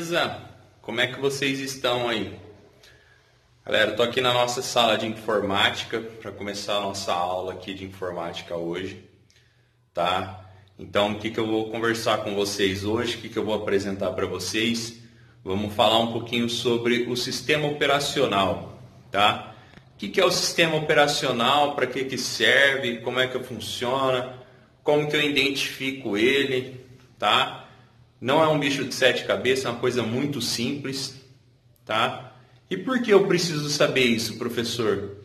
beleza? Como é que vocês estão aí? Galera, eu tô aqui na nossa sala de informática para começar a nossa aula aqui de informática hoje, tá? Então, o que eu vou conversar com vocês hoje, o que eu vou apresentar para vocês? Vamos falar um pouquinho sobre o sistema operacional, tá? O que é o sistema operacional, para que serve, como é que funciona, como que eu identifico ele, tá? Não é um bicho de sete cabeças, é uma coisa muito simples, tá? E por que eu preciso saber isso, professor?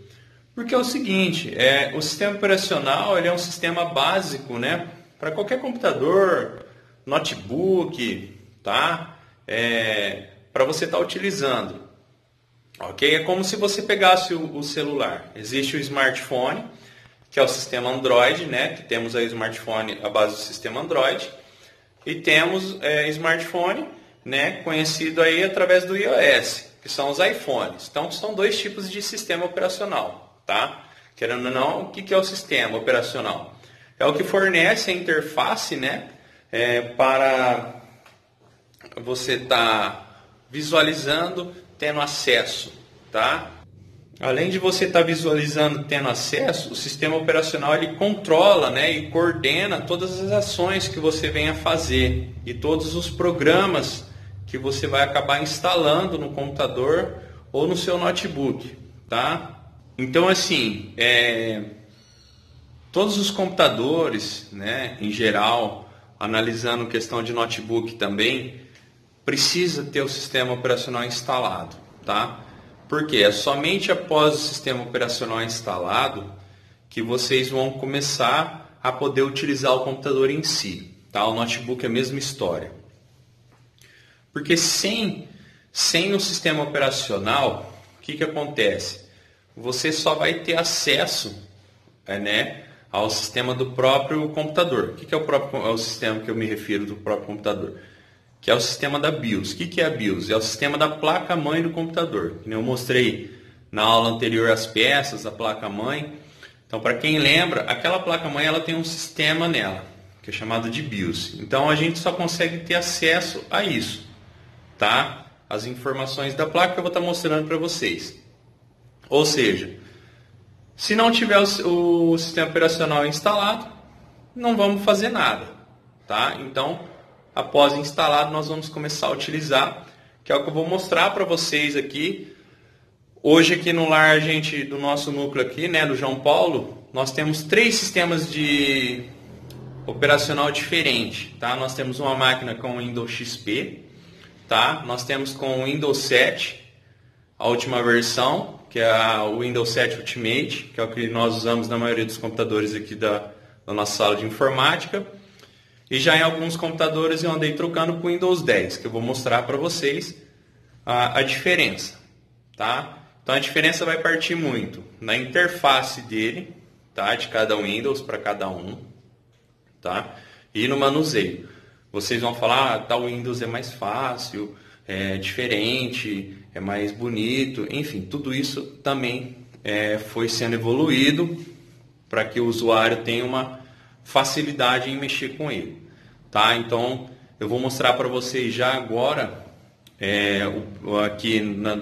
Porque é o seguinte, o sistema operacional ele é um sistema básico, né? Para qualquer computador, notebook, tá? Para você estar utilizando, ok? É como se você pegasse o celular. Existe o smartphone, que é o sistema Android, né? Que temos aí o smartphone à base do sistema Android. E temos smartphone, né? Conhecido aí através do iOS, que são os iPhones. Então, são dois tipos de sistema operacional, tá? Querendo ou não, o que é o sistema operacional? É o que fornece a interface, né? Para você estar visualizando, tendo acesso, tá? Além de você estar visualizando, tendo acesso, o sistema operacional ele controla, né, e coordena todas as ações que você venha fazer e todos os programas que você vai acabar instalando no computador ou no seu notebook, tá? Então, assim, todos os computadores, né, em geral, analisando questão de notebook também, precisa ter o sistema operacional instalado, tá? Porque é somente após o sistema operacional instalado que vocês vão começar a poder utilizar o computador em si, tá? O notebook é a mesma história. Porque sem o sistema operacional, o que acontece? Você só vai ter acesso, né, ao sistema do próprio computador. O que é o sistema que eu me refiro do próprio computador? Que é o sistema da BIOS. O que é a BIOS? É o sistema da placa-mãe do computador. Eu mostrei na aula anterior as peças da placa-mãe. Então, para quem lembra, aquela placa-mãe ela tem um sistema nela, que é chamado de BIOS. Então, a gente só consegue ter acesso a isso, tá? As informações da placa que eu vou estar mostrando para vocês. Ou seja, se não tiver o sistema operacional instalado, não vamos fazer nada, tá? Então, após instalado, nós vamos começar a utilizar, que é o que eu vou mostrar para vocês aqui. Hoje aqui no lar, do nosso núcleo aqui, né, do João Paulo, nós temos 3 sistemas de operacional diferentes, tá? Nós temos uma máquina com Windows XP, tá? Nós temos com o Windows 7, a última versão, que é o Windows 7 Ultimate, que é o que nós usamos na maioria dos computadores aqui da nossa sala de informática. E já em alguns computadores eu andei trocando para o Windows 10, que eu vou mostrar para vocês a diferença, tá? Então a diferença vai partir muito na interface dele, tá? De cada Windows para cada um, tá? E no manuseio. Vocês vão falar, tal Windows é mais fácil, é diferente, é mais bonito, enfim, tudo isso também foi sendo evoluído para que o usuário tenha uma facilidade em mexer com ele, tá? Então eu vou mostrar para vocês já agora aqui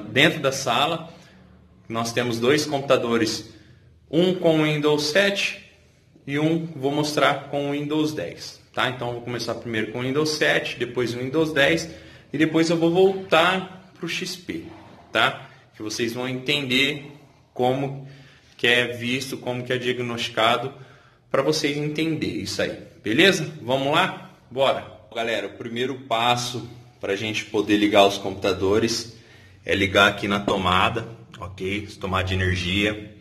dentro da sala nós temos 2 computadores, um com Windows 7 e vou mostrar com Windows 10, tá? Então eu vou começar primeiro com Windows 7, depois o Windows 10 e depois eu vou voltar para o XP, tá? Que vocês vão entender como que é visto, como que é diagnosticado, para vocês entenderem isso aí, beleza? Vamos lá? Bora! Galera, o primeiro passo para a gente poder ligar os computadores é ligar aqui na tomada, ok? Tomada de energia,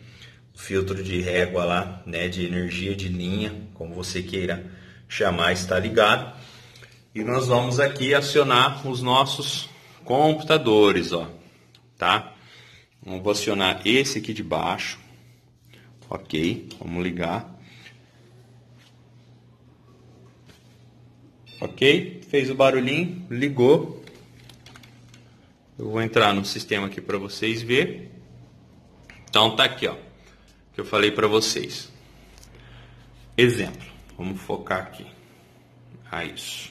filtro de régua lá, né? De energia de linha, como você queira chamar, está ligado. E nós vamos aqui acionar os nossos computadores, ó, tá? Vou acionar esse aqui de baixo, ok? Vamos ligar. Ok? Fez o barulhinho, ligou. Eu vou entrar no sistema aqui para vocês verem. Então tá aqui, ó, que eu falei para vocês. Exemplo. Vamos focar aqui. Isso.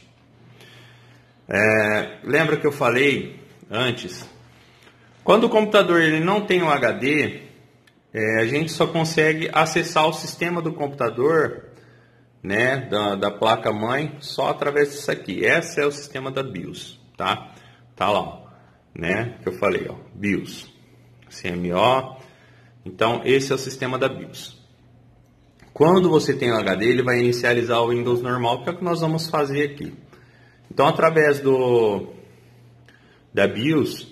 Lembra que eu falei antes? Quando o computador ele não tem um HD, a gente só consegue acessar o sistema do computador, né, da placa-mãe, só através disso aqui. Esse é o sistema da BIOS, tá? Tá lá, ó, né, que eu falei, ó, BIOS, CMO. Então, esse é o sistema da BIOS. Quando você tem o HD, ele vai inicializar o Windows normal, que é o que nós vamos fazer aqui. Então, através da BIOS,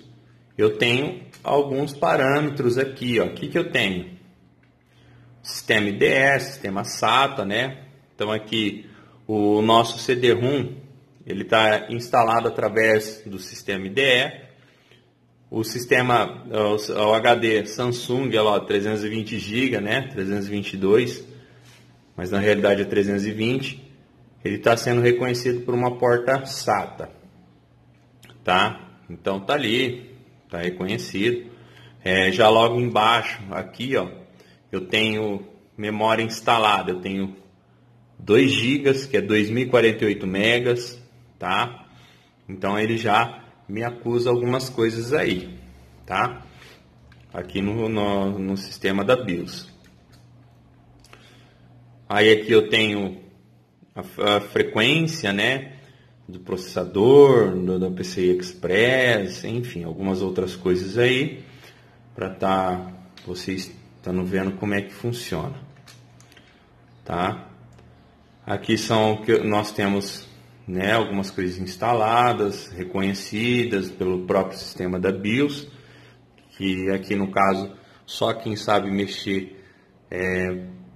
eu tenho alguns parâmetros aqui, ó. O que eu tenho? Sistema IDE, sistema SATA, né? Então, aqui, o nosso CD-ROM, ele está instalado através do sistema IDE. O sistema, o HD Samsung, olha lá, 320 GB, né? 322, mas na realidade é 320. Ele está sendo reconhecido por uma porta SATA, tá? Então tá ali, tá reconhecido. Já logo embaixo, aqui, ó, eu tenho memória instalada. Eu tenho 2 GB, que é 2048 megas, tá? Então ele já me acusa algumas coisas aí, tá? Aqui no sistema da BIOS. Aí aqui eu tenho a frequência, né, do processador, do PCI Express, enfim, algumas outras coisas aí, para vocês estando vendo como é que funciona, tá? Aqui são que nós temos, né, algumas coisas instaladas, reconhecidas pelo próprio sistema da BIOS, que aqui no caso só quem sabe mexer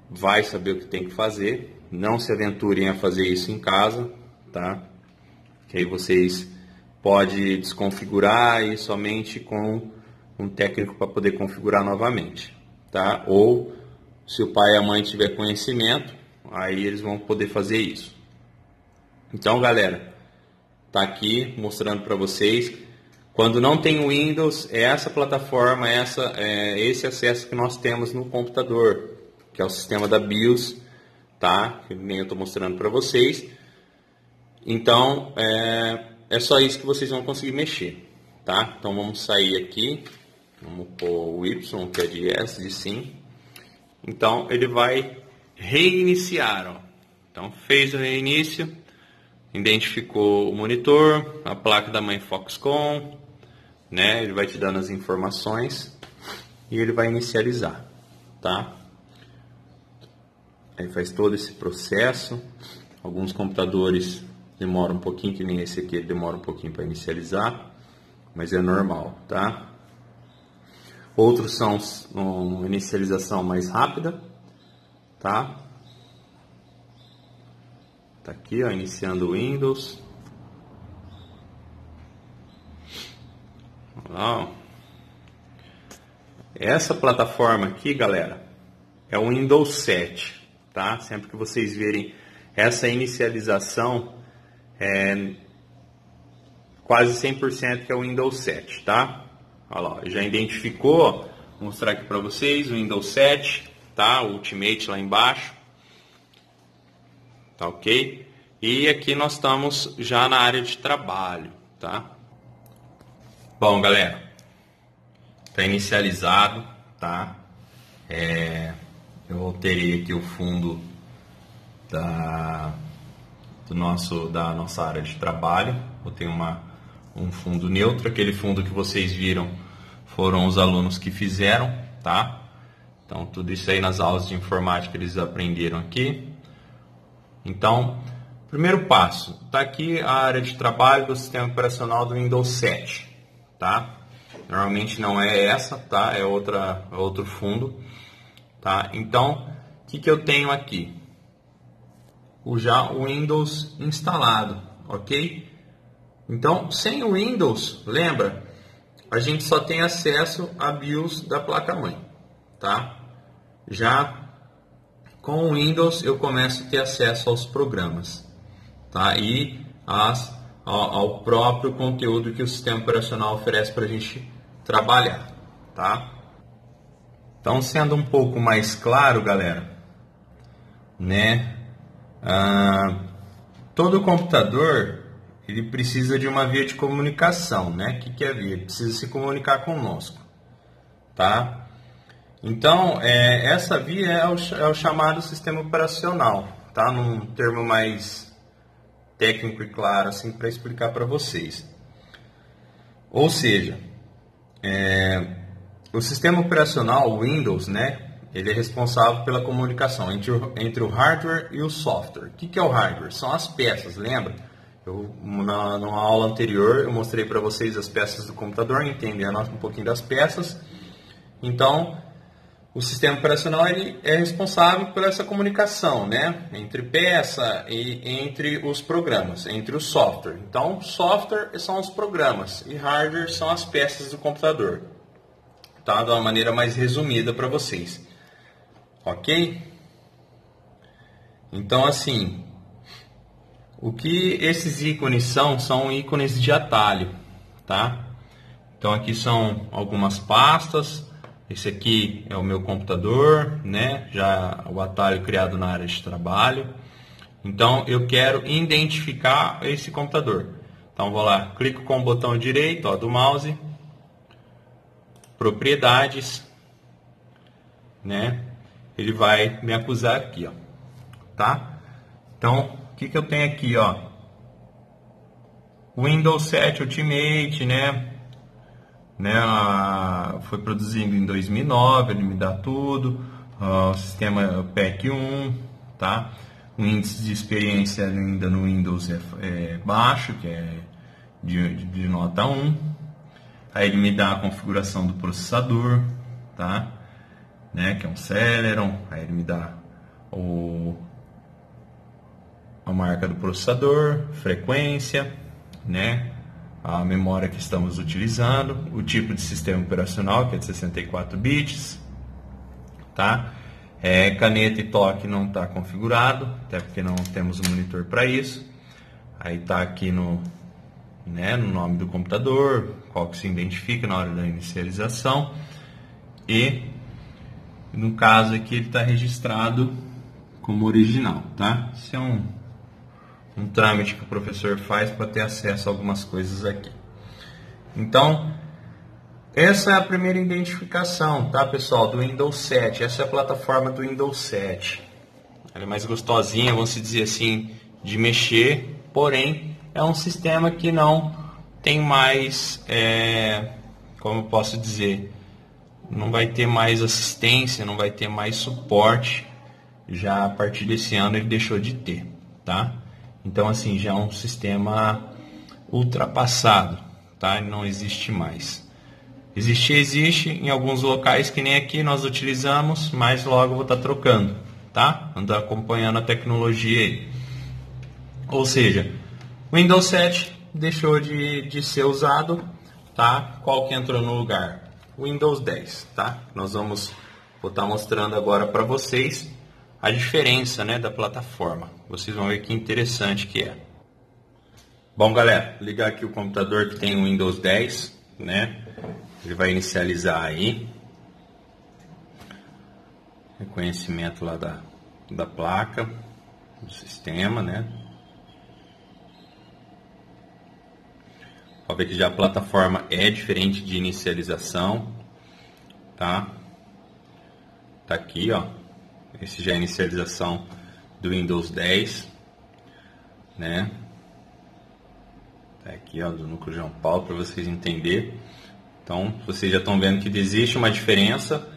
vai saber o que tem que fazer. Não se aventurem a fazer isso em casa, tá? Que aí vocês podem desconfigurar e somente com um técnico para poder configurar novamente, tá? Ou se o pai e a mãe tiver conhecimento, aí eles vão poder fazer isso. Então, galera, tá aqui mostrando para vocês. Quando não tem Windows, é essa plataforma, esse acesso que nós temos no computador, que é o sistema da BIOS, tá? Que nem eu estou mostrando para vocês. Então, é só isso que vocês vão conseguir mexer, tá? Então, vamos sair aqui. Vamos pôr o Y, que é de yes, de sim. Então, ele vai reiniciar, ó. Então, fez o reinício, identificou o monitor, a placa da mãe Foxconn, né? Ele vai te dando as informações e ele vai inicializar, tá? Aí faz todo esse processo. Alguns computadores demoram um pouquinho, que nem esse aqui, ele demora um pouquinho para inicializar, mas é normal, tá? Outros são uma inicialização mais rápida, tá? Tá aqui, ó, iniciando o Windows. Olha lá, ó. Essa plataforma aqui, galera, é o Windows 7. Tá? Sempre que vocês verem essa inicialização, quase 100% que é o Windows 7, tá? Olha lá, já identificou, ó, vou mostrar aqui para vocês o Windows 7, tá? O Ultimate lá embaixo, tá ok? E aqui nós estamos já na área de trabalho, tá? Bom, galera, tá inicializado, tá? Eu alterei aqui o fundo da nossa área de trabalho. Eu tenho um fundo neutro. Aquele fundo que vocês viram foram os alunos que fizeram, tá? Então, tudo isso aí nas aulas de informática eles aprenderam aqui. Então, primeiro passo, tá aqui a área de trabalho do sistema operacional do Windows 7, tá? Normalmente não é essa, tá? É outro fundo. Tá? Então, o que eu tenho aqui? Já o Windows instalado, ok? Então, sem o Windows, lembra, a gente só tem acesso à BIOS da placa-mãe, tá? Já com o Windows eu começo a ter acesso aos programas, tá? E ao próprio conteúdo que o sistema operacional oferece para a gente trabalhar, tá? Então, sendo um pouco mais claro, galera, né? Todo computador ele precisa de uma via de comunicação, né? O que é via? Ele precisa se comunicar conosco, tá? Então, essa via é o chamado sistema operacional, tá? Num termo mais técnico e claro, assim, para explicar para vocês. Ou seja, o sistema operacional, o Windows, né? Ele é responsável pela comunicação entre o hardware e o software. O que é o hardware? São as peças, lembra? Numa aula anterior eu mostrei para vocês as peças do computador, entendendo um pouquinho das peças. Então, o sistema operacional ele é responsável por essa comunicação, né? Entre peça e entre os programas, entre o software. Então, software são os programas e hardware são as peças do computador. Tá? De uma maneira mais resumida para vocês. Ok? Então, assim, o que esses ícones são ícones de atalho, tá? Então, aqui são algumas pastas. Esse aqui é o meu computador, né? Já o atalho criado na área de trabalho. Então, eu quero identificar esse computador. Então, vou lá, clico com o botão direito, ó, do mouse, propriedades, né? Ele vai me acusar aqui, ó, tá? Então, o que eu tenho aqui, ó? Windows 7 Ultimate, né? Foi produzido em 2009, ele me dá tudo. O sistema PEC 1, tá? O índice de experiência ainda no Windows é baixo, que é de nota 1. Aí ele me dá a configuração do processador, tá? Né? Que é um Celeron. Aí ele me dá a marca do processador, frequência, né? A memória que estamos utilizando, o tipo de sistema operacional, que é de 64 bits, tá? Caneta e toque não está configurado, até porque não temos um monitor para isso. Aí está aqui no nome do computador, qual que se identifica na hora da inicialização. E no caso aqui ele está registrado como original, tá? Isso é um trâmite que o professor faz para ter acesso a algumas coisas aqui. Então, essa é a primeira identificação, tá, pessoal, do Windows 7. Essa é a plataforma do Windows 7. Ela é mais gostosinha, vamos dizer assim, de mexer, porém, é um sistema que não tem mais, como eu posso dizer, não vai ter mais assistência, não vai ter mais suporte. Já a partir desse ano ele deixou de ter, tá? Então, assim, já é um sistema ultrapassado, tá? Não existe mais. Existe em alguns locais que nem aqui nós utilizamos, mas logo eu vou estar trocando, tá? Ando acompanhando a tecnologia aí. Ou seja, o Windows 7 deixou de ser usado, tá? Qual que entrou no lugar? O Windows 10, tá? Vou estar mostrando agora para vocês a diferença, né, da plataforma. Vocês vão ver que interessante que é. Bom, galera, vou ligar aqui o computador que tem o Windows 10, né? Ele vai inicializar aí. Reconhecimento lá da placa, do sistema, né? Pode ver que já a plataforma é diferente de inicialização, tá? Tá aqui, ó. Esse já é a inicialização do Windows 10, né? Tá aqui, ó, do núcleo João Paulo, para vocês entenderem. Então, vocês já estão vendo que existe uma diferença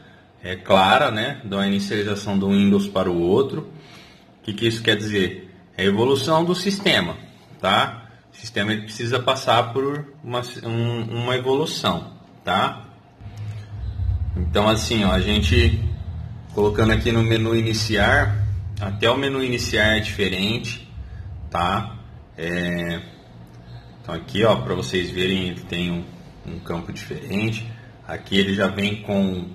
clara, né, da inicialização do Windows para o outro. O que isso quer dizer? É a evolução do sistema, tá? O sistema ele precisa passar por uma evolução, tá? Então, assim, ó, a gente colocando aqui no menu iniciar, até o menu iniciar é diferente, tá? Então aqui, ó, para vocês verem, ele tem um campo diferente. Aqui ele já vem com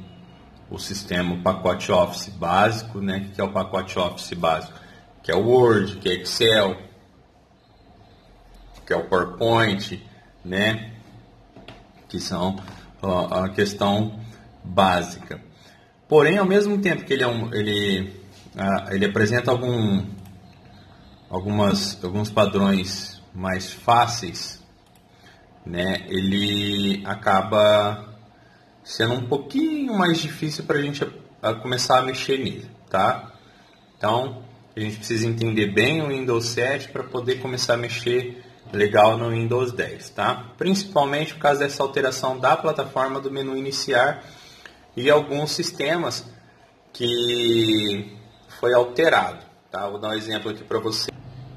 o sistema, o pacote Office básico, né? Que é o pacote Office básico, que é o Word, que é Excel, que é o PowerPoint, né? Que são a questão básica. Porém, ao mesmo tempo que ele apresenta alguns padrões mais fáceis, né, ele acaba sendo um pouquinho mais difícil para a gente começar a mexer nele, tá? Então, a gente precisa entender bem o Windows 7 para poder começar a mexer legal no Windows 10, tá? Principalmente por causa dessa alteração da plataforma do menu iniciar e alguns sistemas que foi alterado, tá? Vou dar um exemplo aqui para você.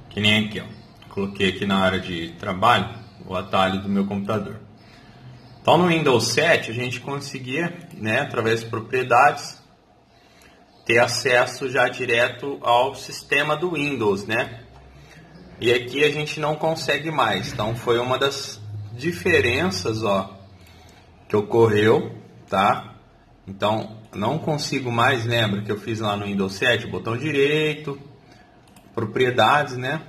Que nem aqui, ó. Coloquei aqui na área de trabalho o atalho do meu computador. Então no Windows 7 a gente conseguia, né, através de propriedades, ter acesso já direto ao sistema do Windows, né? E aqui a gente não consegue mais. Então foi uma das diferenças, ó, que ocorreu, tá? Então não consigo mais, lembra que eu fiz lá no Windows 7, botão direito, propriedades, né?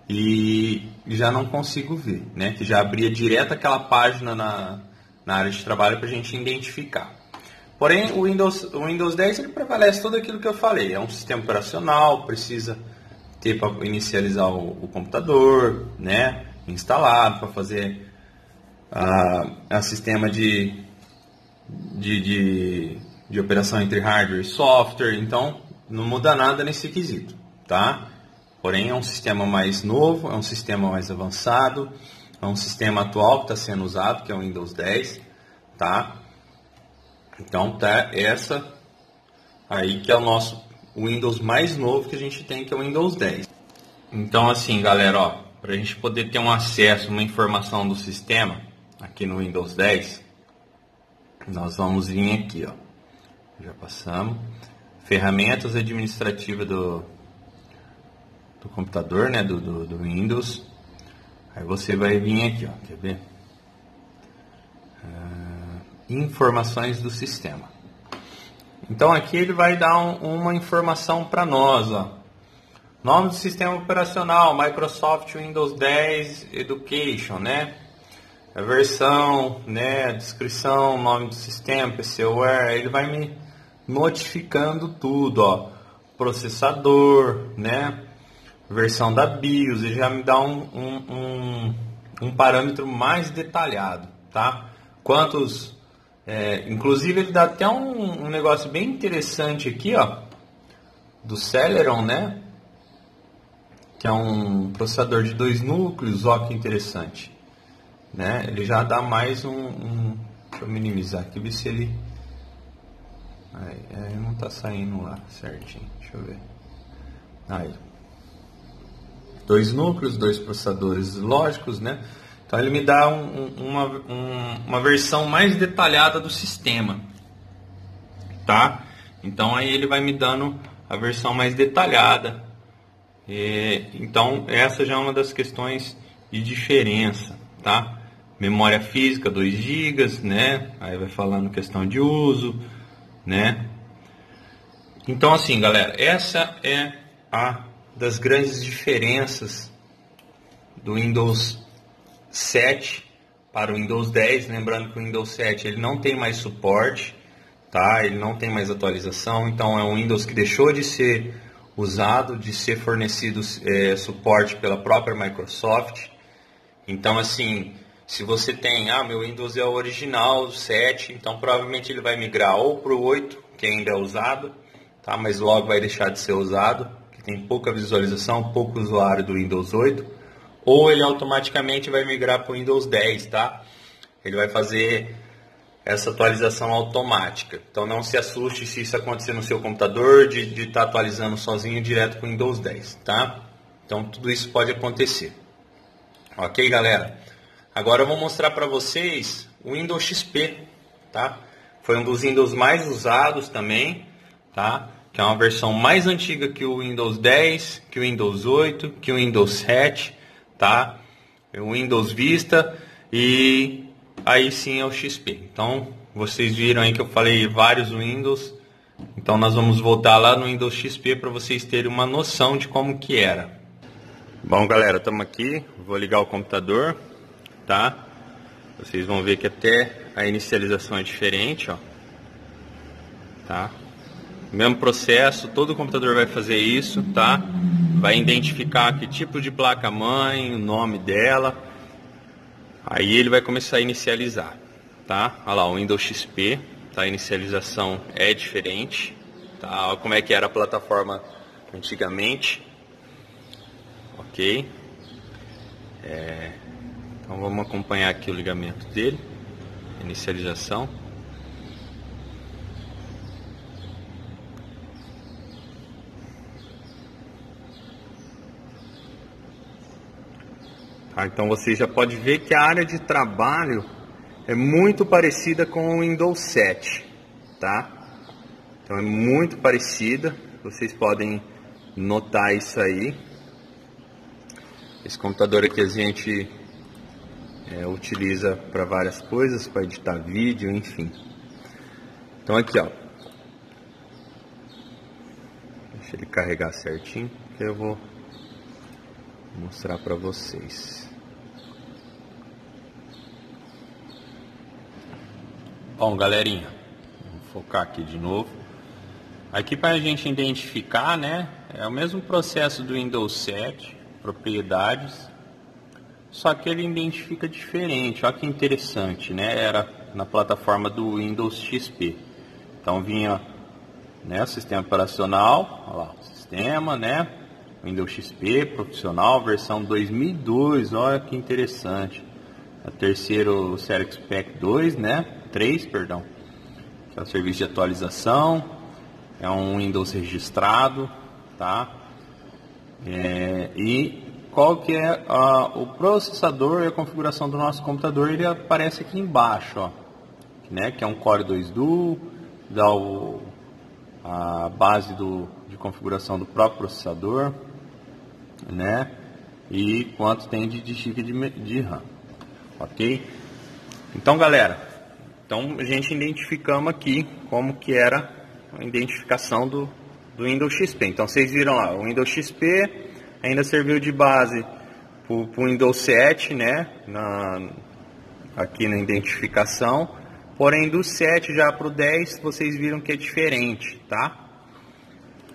E já não consigo ver, né? Que já abria direto aquela página na área de trabalho para a gente identificar. Porém, o Windows 10 ele prevalece tudo aquilo que eu falei. É um sistema operacional, precisa ter para inicializar o computador, né? Instalado para fazer a sistema de operação entre hardware e software. Então, não muda nada nesse quesito, tá? Porém, é um sistema mais novo, é um sistema mais avançado, é um sistema atual que está sendo usado, que é o Windows 10, tá? Então, tá essa aí que é o nosso Windows mais novo que a gente tem, que é o Windows 10. Então, assim, galera, ó, para a gente poder ter um acesso, uma informação do sistema aqui no Windows 10, nós vamos vir aqui, ó. Já passamos. Ferramentas administrativas do computador, né, do Windows. Aí você vai vir aqui, ó, quer ver? Informações do sistema. Então aqui ele vai dar uma informação para nós, ó. Nome do sistema operacional, Microsoft Windows 10 Education, né? A versão, né, a descrição, nome do sistema, PCware, ele vai me notificando tudo, ó. Processador, né? Versão da BIOS, ele já me dá um parâmetro mais detalhado, tá? Quantos, inclusive ele dá até um negócio bem interessante aqui, ó, do Celeron, né? Que é um processador de 2 núcleos, ó, que interessante, né? Ele já dá mais deixa eu minimizar aqui, ver se ele não tá saindo lá certinho, deixa eu ver. Aí, 2 núcleos, 2 processadores lógicos, né? Então ele me dá uma versão mais detalhada do sistema, tá? Então aí ele vai me dando a versão mais detalhada. Então essa já é uma das questões de diferença, tá? Memória física 2 GB, né? Aí vai falando questão de uso, né? Então assim, galera, essa é a das grandes diferenças do Windows 7 para o Windows 10, lembrando que o Windows 7 ele não tem mais suporte, tá? Ele não tem mais atualização, então é um Windows que deixou de ser usado, de ser fornecido suporte pela própria Microsoft. Então assim, se você tem, meu Windows é o original, 7, então provavelmente ele vai migrar ou para o 8, que ainda é usado, tá? Mas logo vai deixar de ser usado, tem pouca visualização, pouco usuário do Windows 8, ou ele automaticamente vai migrar para o Windows 10, tá? Ele vai fazer essa atualização automática. Então não se assuste se isso acontecer no seu computador, de estar atualizando sozinho direto para o Windows 10, tá? Então tudo isso pode acontecer. Ok, galera? Agora eu vou mostrar para vocês o Windows XP, tá? Foi um dos Windows mais usados também, tá? Que é uma versão mais antiga que o Windows 10, que o Windows 8, que o Windows 7, tá? O Windows Vista e aí sim é o XP. Então, vocês viram aí que eu falei vários Windows. Então, nós vamos voltar lá no Windows XP para vocês terem uma noção de como que era. Bom, galera, estamos aqui. Vou ligar o computador, tá? Vocês vão ver que até a inicialização é diferente, ó. Tá? Mesmo processo, todo computador vai fazer isso, tá? vai identificar que tipo de placa-mãe, o nome dela. Aí ele vai começar a inicializar, tá? Olha lá, o Windows XP, tá? A inicialização é diferente, tá? Olha como é que era a plataforma antigamente, ok? Então vamos acompanhar aqui o ligamento dele, inicialização. Então você já pode ver que a área de trabalho é muito parecida com o Windows 7, tá? Então é muito parecida, vocês podem notar isso aí. Esse computador aqui a gente utiliza para várias coisas, para editar vídeo, enfim. Então aqui, ó, deixa ele carregar certinho, que eu vou mostrar para vocês. Bom, galerinha, vou focar aqui de novo. Aqui para a gente identificar, né, é o mesmo processo do Windows 7, propriedades, só que ele identifica diferente. Olha que interessante, né? Era na plataforma do Windows XP. Então vinha, né, o sistema operacional, olha lá, o sistema, né? Windows XP profissional, versão 2002, olha que interessante. A terceiro Series Pack 2, né? 3, perdão. Que é o serviço de atualização. É um Windows registrado, tá? E qual que é o processador e a configuração do nosso computador? Ele aparece aqui embaixo, ó, né? Que é um Core 2 Duo, dá a base de configuração do próprio processador, né? E quanto tem de GB de RAM, ok? Então, galera, a gente identificamos aqui como que era a identificação do Windows XP. Então vocês viram lá, o Windows XP ainda serviu de base para o Windows 7, né? Aqui na identificação. Porém, do 7 já para o 10, vocês viram que é diferente, tá?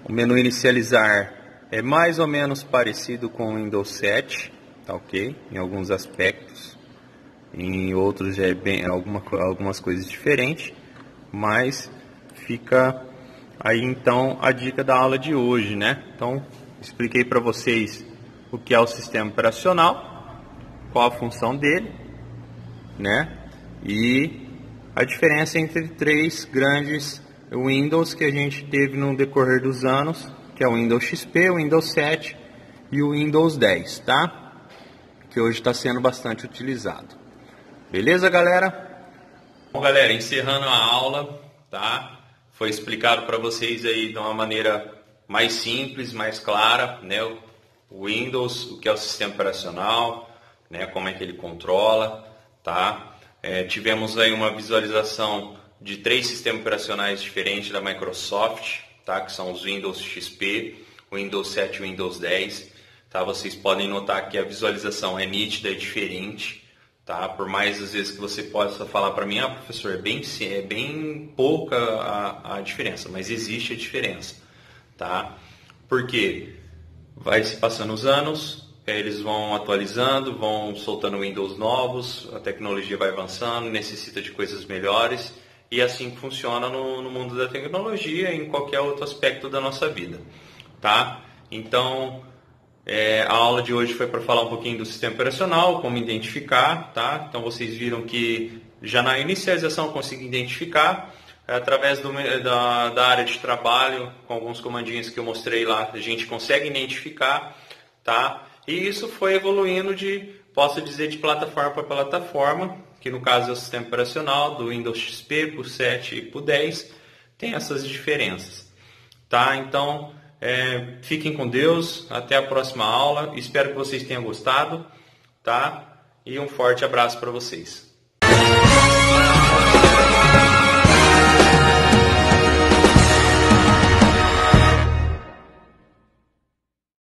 O menu inicializar é mais ou menos parecido com o Windows 7, tá ok? Em alguns aspectos. Em outros já é bem algumas coisas diferentes, mas fica aí então a dica da aula de hoje, né? Então expliquei para vocês o que é o sistema operacional, qual a função dele, né? E a diferença entre três grandes Windows que a gente teve no decorrer dos anos, que é o Windows XP, o Windows 7 e o Windows 10, tá? Que hoje está sendo bastante utilizado. Beleza, galera? Bom, galera, encerrando a aula, tá? Foi explicado para vocês aí de uma maneira mais simples, mais clara, né? O Windows, o que é o sistema operacional, né? Como é que ele controla, tá? Tivemos aí uma visualização de 3 sistemas operacionais diferentes da Microsoft, tá? Que são os Windows XP, o Windows 7 e o Windows 10, tá? Vocês podem notar que a visualização é nítida, é diferente. Tá? Por mais às vezes que você possa falar para mim, professor, é bem pouca a diferença, mas existe a diferença, tá? Porque vai se passando os anos, eles vão atualizando, vão soltando Windows novos, a tecnologia vai avançando, necessita de coisas melhores, e assim funciona no mundo da tecnologia e em qualquer outro aspecto da nossa vida, tá? Então, a aula de hoje foi para falar um pouquinho do sistema operacional, como identificar, tá? Então vocês viram que já na inicialização eu consigo identificar, através da área de trabalho, com alguns comandinhos que eu mostrei lá, a gente consegue identificar, tá? E isso foi evoluindo posso dizer, de plataforma para plataforma, que no caso é o sistema operacional do Windows XP, para o 7 e para o 10, tem essas diferenças, tá? Então, fiquem com Deus, até a próxima aula, espero que vocês tenham gostado, tá? E um forte abraço para vocês.